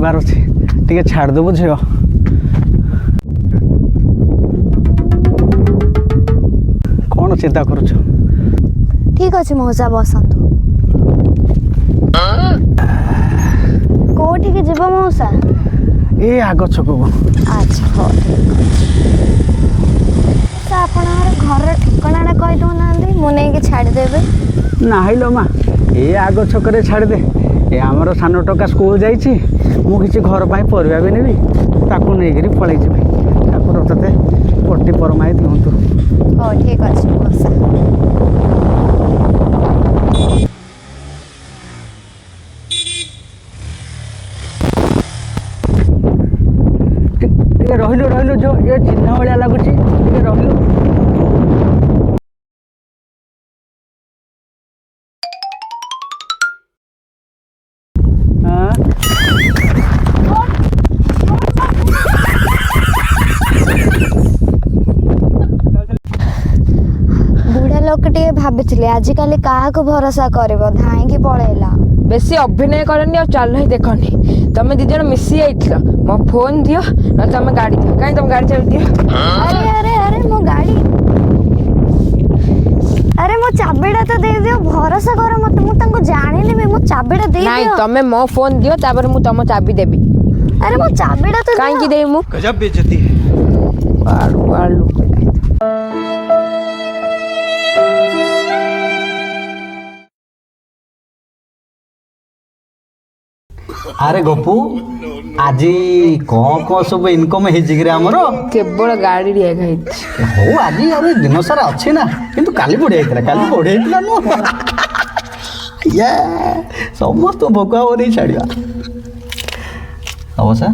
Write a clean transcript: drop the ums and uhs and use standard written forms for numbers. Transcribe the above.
ଯିବାର ଅଛି ଟିକେ ଛାଡ଼ିଦେବୁ ଝିଅ। କ'ଣ ଚିନ୍ତା କରୁଛୁ? ଠିକ ଅଛି ମଉସା ବସନ୍ତୁ। କୋଉଠିକି ଯିବ ମଉସା? ଏ ଆଗ ଛକକୁ। ଆଚ୍ଛା ହଉ ଆପଣଙ୍କର ଘର ଠିକଣାଟା କହିଦେଉନାହାନ୍ତି, ମୁଁ ନେଇକି ଛାଡ଼ିଦେବି। ନାହିଁ ଲୋ ମା, ଏ ଆଗ ଛକରେ ଛାଡ଼ିଦେ। ଏ ଆମର ସାନ ଟୋକା ସ୍କୁଲ ଯାଇଛି, ମୁଁ କିଛି ଘର ପାଇଁ ପରିବା ବି ନେବି, ତାକୁ ନେଇକରି ପଳେଇ ଯିବି। ଠାକୁର ତତେ ପଟି ପରମାଇ ଦିଅନ୍ତୁ। ହଉ ଠିକ ଅଛି ମଉସା। ଟିକେ ରହିଲୁ ରହିଲୁ ଯୋ ଏ ଚିହ୍ନା ଭଳିଆ ଲାଗୁଛି, ଟିକେ ରହିଲୁ। ବୁଢା ଲୋକଟିଏ ଭାବିଥିଲି ଆଜିକାଲି କାହାକୁ ଭରସା କରିବ, ଧାଇଁକି ପଳେଇଲା। ବେଶୀ ଅଭିନୟ କରନି ଆଉ ଚାଲ ହିଁ ଦେଖନି। ତମେ ଦି ଜଣ ମିଶି ଯାଇଥିଲ। ମୋ ଫୋନ ଦିଅ ନା ତମେ ଗାଡି ଦିଅ। କାହିଁ ତମ ଗାଡି ଚାବି ଦିଅ। ଆରେ ଆରେ ଆରେ ମୋ ଗାଡି, ଆରେ ମୋ ଚାବିଟା ତ ଦେଇଦିଅ, ଭରସା କର ମତେ, ମୁଁ ତାଙ୍କୁ ଜାଣିନି ବି, ମୋ ଚାବିଟା ନାଇଁ ଦେଇଦିଅ। ତମେ ମୋ ଫୋନ ଦିଅ ତାପରେ ମୁଁ ତମ ଚାବି ଦେବି। ଆରେ ମୋ ଚାବିଟା ତ କାହିଁକି ଦିଅ। ଦେବି ମୁଁ? गजब बेइज्जती है। ଆଳୁ ଆଳୁ ଆରେ ଗପୁ, ଆଜି କ'ଣ ସବୁ ଇନକମ୍ ହେଇଛି କିରେ ଆମର? କେବଳ ଗାଡି ରିଆ ଖାଇଛି। ହଉ ଆଜି ଆରେ ଦିନ ସାରା ଅଛି ନା, କିନ୍ତୁ କାଲି ବଢ଼ିଆ ହେଇଥିଲା, କାଲି ବଢ଼ିଆ ହେଇଥିଲା ନୁହଁ? ସମସ୍ତ ଭୋଗ ଆଉ ନେଇ ଛାଡ଼ିବା ଅବଶ୍ୟ।